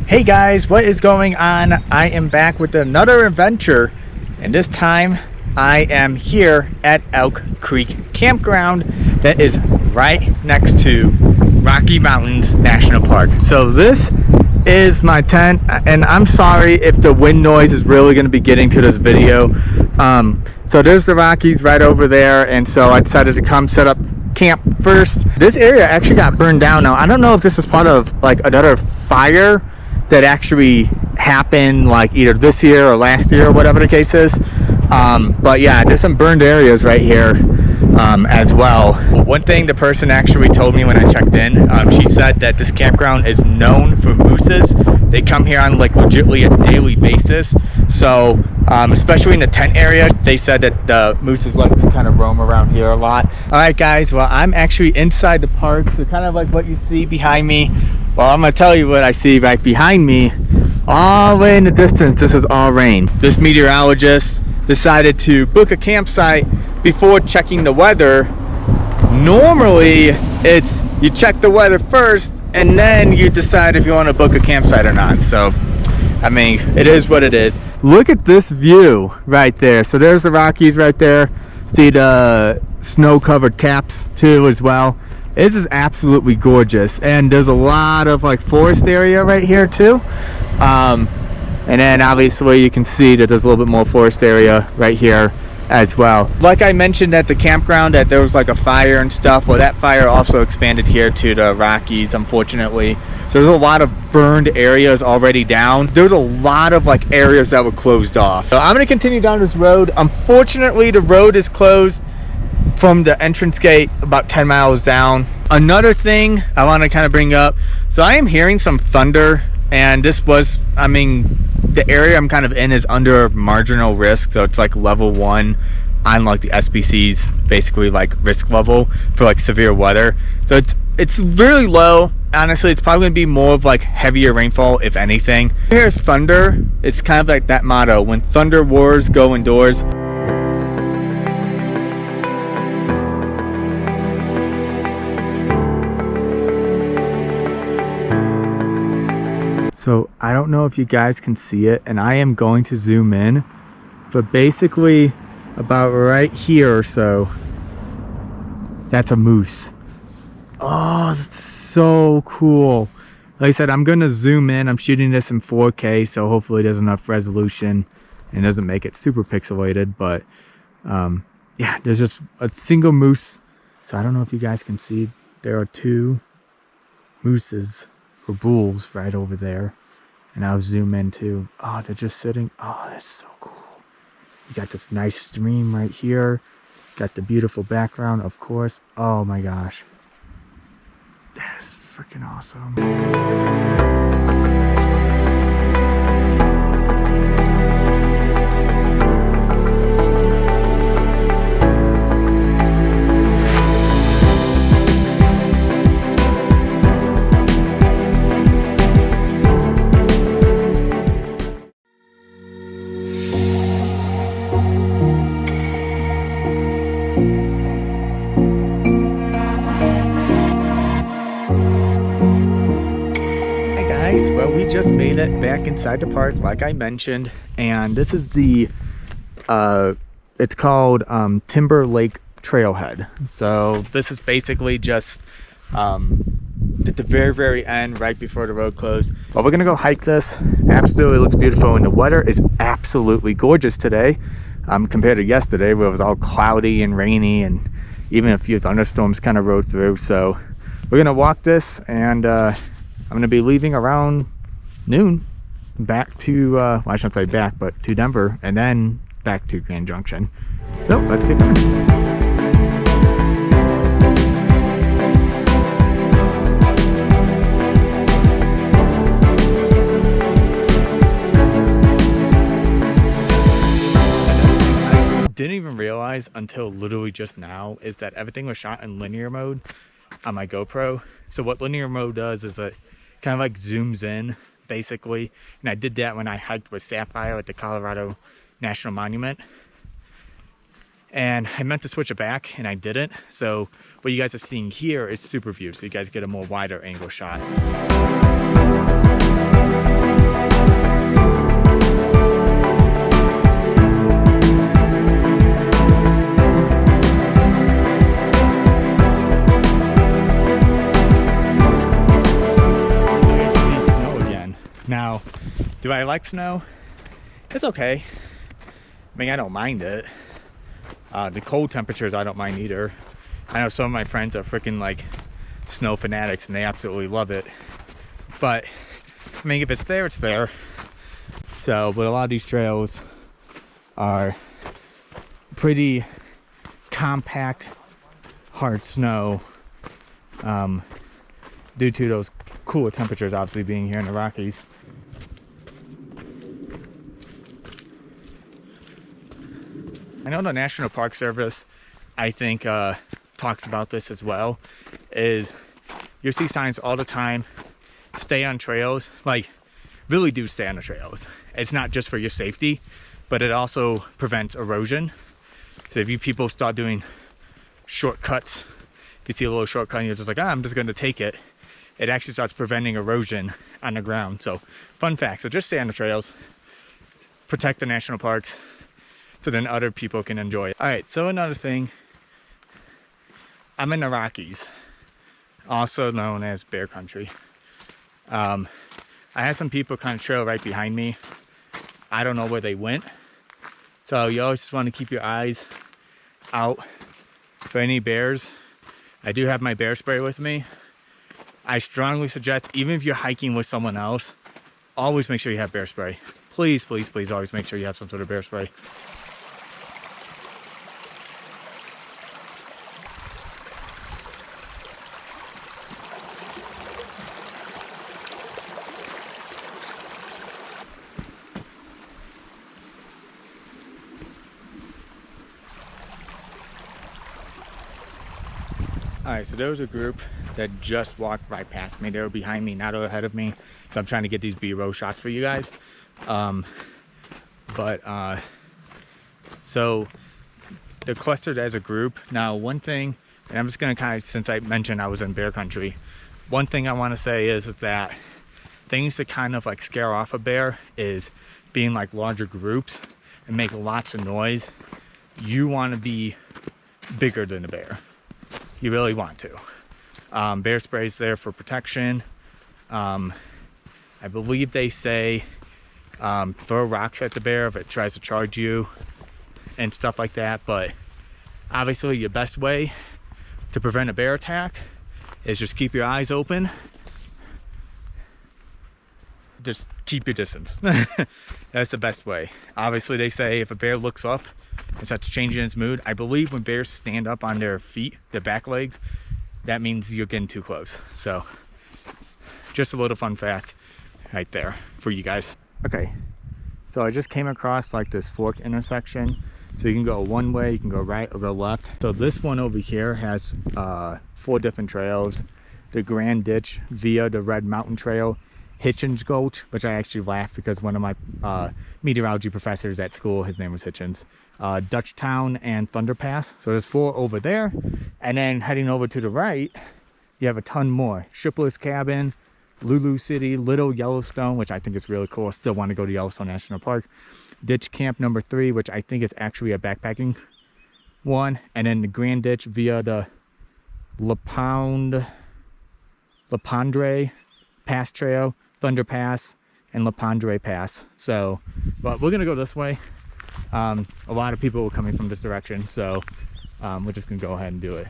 Hey guys, what is going on? I am back with another adventure, and this time I am here at Elk Creek Campground that is right next to Rocky Mountains National Park. So this is my tent, and I'm sorry if the wind noise is really going to be getting to this video. So there's the Rockies right over there, and so I decided to come set up camp first. This area actually got burned down. Now I don't know if this was part of like another fire that actually happened like either this year or last year or whatever the case is, but yeah, there's some burned areas right here as well. One thing the person actually told me when I checked in, she said that this campground is known for mooses. They come here on like legitimately a daily basis, so especially in the tent area, they said that the mooses like to kind of roam around here a lot. All right guys, well I'm actually inside the park, so kind of like what you see behind me. Well, I'm gonna tell you what I see right behind me. All the way in the distance, this is all rain. This meteorologist decided to book a campsite before checking the weather. Normally, it's you check the weather first and then you decide if you want to book a campsite or not. So, I mean, it is what it is. Look at this view right there. So there's the Rockies right there. See the snow-covered caps too as well. This is absolutely gorgeous, and there's a lot of like forest area right here too, and then obviously you can see that there's a little bit more forest area right here as well. Like I mentioned at the campground that there was like a fire and stuff. Well, that fire also expanded here to the Rockies, unfortunately. So there's a lot of burned areas already down. There's a lot of like areas that were closed off. So I'm going to continue down this road. Unfortunately, the road is closed from the entrance gate about 10 miles down. Another thing I want to kind of bring up, so I am hearing some thunder, and this was, I mean, the area I'm kind of in is under marginal risk, so it's like level 1 on like the SPC's basically like risk level for like severe weather. So it's really low. Honestly, it's probably going to be more of like heavier rainfall if anything. You hear thunder, it's kind of like that motto, when thunder roars, go indoors. So I don't know if you guys can see it, and I am going to zoom in, but basically about right here or so, that's a moose. Oh, that's so cool. Like I said, I'm going to zoom in. I'm shooting this in 4K, so hopefully there's enough resolution and doesn't make it super pixelated, but yeah, there's just a single moose. So I don't know if you guys can see, there are two mooses or bulls right over there, and I'll zoom in too. Oh, they're just sitting. Oh, that's so cool. You got this nice stream right here, got the beautiful background, of course. Oh my gosh, that is freaking awesome. Well, we just made it back inside the park like I mentioned, and this is the it's called Timber Lake Trailhead. So this is basically just at the very end right before the road closed. Well, we're gonna go hike this. Absolutely looks beautiful, and the weather is absolutely gorgeous today compared to yesterday where it was all cloudy and rainy, and even a few thunderstorms kind of rode through. So we're gonna walk this, and I'm going to be leaving around noon back to, well, I shouldn't say back, but to Denver, and then back to Grand Junction. So let's get going. Didn't even realize until literally just now is that everything was shot in linear mode on my GoPro. So what linear mode does is it kind of like zooms in basically, and I did that when I hiked with Sapphire at the Colorado National Monument. and I meant to switch it back and I didn't. So what you guys are seeing here is super view, so you guys get a more wider angle shot. Now, do I like snow? It's okay. I mean, I don't mind it. The cold temperatures, I don't mind either. I know some of my friends are freaking like snow fanatics and they absolutely love it. But, I mean, if it's there, it's there. So, but a lot of these trails are pretty compact, hard snow due to those cooler temperatures obviously being here in the Rockies. I know the National Park Service, I think, talks about this as well, is you see signs all the time, stay on trails, like really do stay on the trails. It's not just for your safety, but it also prevents erosion. So if you people start doing shortcuts, if you see a little shortcut and you're just like, I'm just gonna take it, it actually starts preventing erosion on the ground. So fun fact, so just stay on the trails, protect the national parks, so then other people can enjoy it. All right, so another thing, I'm in the Rockies, also known as bear country. I had some people kind of trail right behind me. I don't know where they went. So you always just want to keep your eyes out for any bears. I do have my bear spray with me. I strongly suggest, even if you're hiking with someone else, always make sure you have bear spray. Please, please, please always make sure you have some sort of bear spray. Alright, so there was a group that just walked right past me. They were behind me, not ahead of me. So I'm trying to get these B-roll shots for you guys. So they're clustered as a group. Now, one thing, and I'm just going to kind of, since I mentioned I was in bear country, one thing I want to say is that things to kind of like scare off a bear is being like larger groups and make lots of noise. You want to be bigger than a bear. You really want to. Bear spray's there for protection. I believe they say throw rocks at the bear if it tries to charge you and stuff like that. But obviously your best way to prevent a bear attack is just keep your eyes open. Just keep your distance. That's the best way. Obviously they say if a bear looks up and starts changing its mood, I believe when bears stand up on their feet, their back legs, that means you're getting too close. So just a little fun fact right there for you guys. Okay, so I just came across like this fork intersection. So you can go one way, you can go right or go left. So this one over here has 4 different trails. The Grand Ditch via the Red Mountain Trail, Hitchens Gulch, which I actually laughed because one of my meteorology professors at school, his name was Hitchens, Dutchtown and Thunder Pass. So there's 4 over there, and then heading over to the right you have a ton more. Shipler's Cabin, Lulu City, Little Yellowstone, which I think is really cool. I still want to go to Yellowstone National Park. Ditch Camp number 3, which I think is actually a backpacking one, and then the Grand Ditch via the Lapondre Pass Trail, Thunder Pass, and Lapondre Pass. So, but we're gonna go this way. A lot of people were coming from this direction, so we're just gonna go ahead and do it.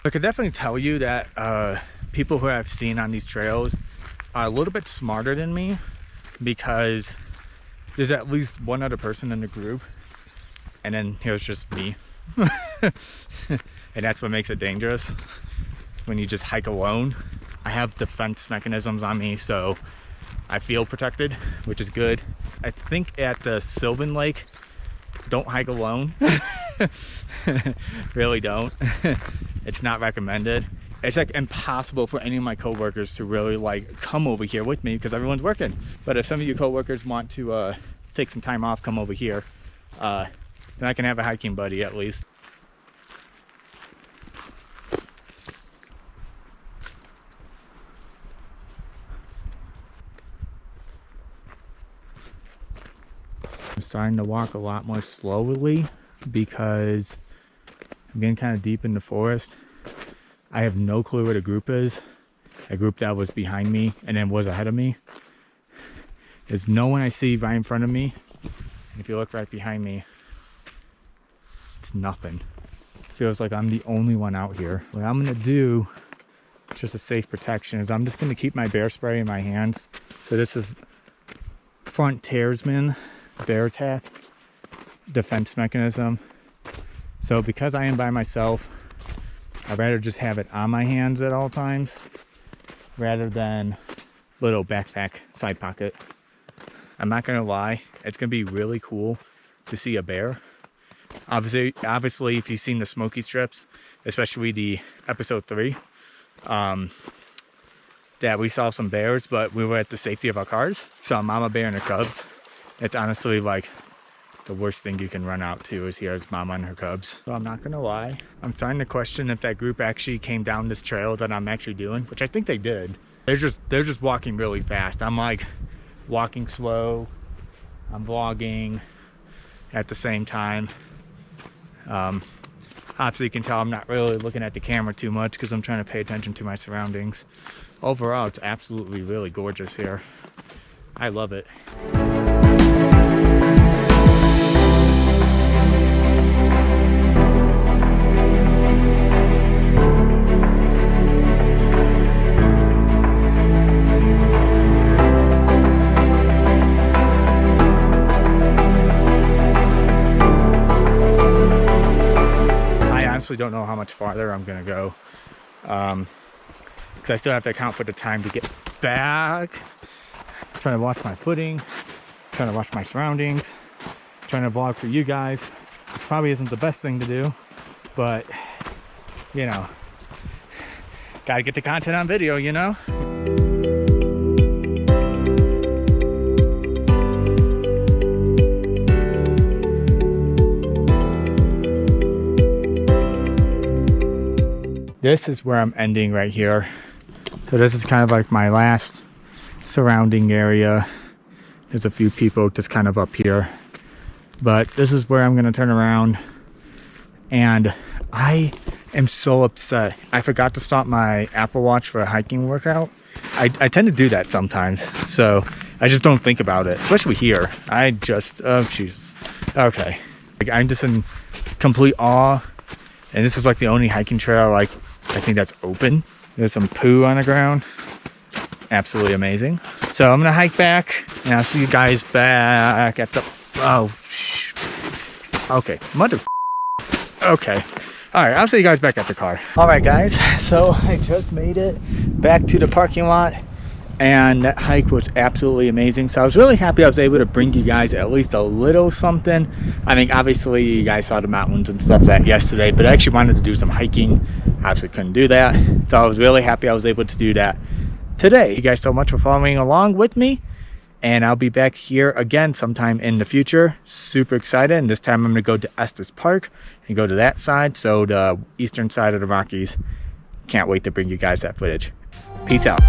I could definitely tell you that people who I've seen on these trails are a little bit smarter than me, because there's at least one other person in the group, and then here's just me. And that's what makes it dangerous when you just hike alone. I have defense mechanisms on me, so I feel protected, which is good. I think at the Sylvan Lake, don't hike alone. Really don't. It's not recommended. it's like impossible for any of my coworkers to really like come over here with me because everyone's working. But if some of you coworkers want to take some time off, come over here, then I can have a hiking buddy at least. I'm starting to walk a lot more slowly because I'm getting kind of deep in the forest. I have no clue where the group is. A group that was behind me and then was ahead of me. There's no one I see right in front of me. And if you look right behind me, it's nothing. It feels like I'm the only one out here. What I'm gonna do, just a safe protection, is I'm just gonna keep my bear spray in my hands. So this is front Tearsman bear attack defense mechanism. So because I am by myself, I'd rather just have it on my hands at all times rather than little backpack side pocket. I'm not gonna lie, it's gonna be really cool to see a bear. Obviously if you've seen the Smoky strips, especially the episode 3, that we saw some bears, but we were at the safety of our cars. Saw a mama bear and her cubs. It's honestly like the worst thing you can run out to is hear his mama and her cubs. So I'm not gonna lie, I'm starting to question if that group actually came down this trail that I'm actually doing, which I think they did. They're just walking really fast. I'm like walking slow, I'm vlogging at the same time. Obviously you can tell I'm not really looking at the camera too much because I'm trying to pay attention to my surroundings. Overall, it's absolutely really gorgeous here. I love it. Don't know how much farther I'm gonna go because I still have to account for the time to get back. Trying to watch my footing, trying to watch my surroundings, trying to vlog for you guys, which probably isn't the best thing to do, but you know, gotta get the content on video, you know. This is where I'm ending right here. So this is kind of like my last surrounding area. There's a few people just kind of up here. But this is where I'm gonna turn around. And I am so upset. I forgot to stop my Apple Watch for a hiking workout. I tend to do that sometimes. So I just don't think about it, especially here. I just, oh Jesus. Okay. Like, I'm just in complete awe. And this is like the only hiking trail like I think that's open. There's some poo on the ground. Absolutely amazing. So I'm gonna hike back and I'll see you guys back at the, okay, okay. All right, I'll see you guys back at the car. All right guys, so I just made it back to the parking lot and that hike was absolutely amazing. So I was really happy I was able to bring you guys at least a little something. I mean, obviously you guys saw the mountains and stuff that yesterday, but I actually wanted to do some hiking. Obviously couldn't do that. So I was really happy I was able to do that today. Thank you guys so much for following along with me. And I'll be back here again sometime in the future. Super excited. And this time I'm gonna go to Estes Park and go to that side. So the eastern side of the Rockies. Can't wait to bring you guys that footage. Peace out.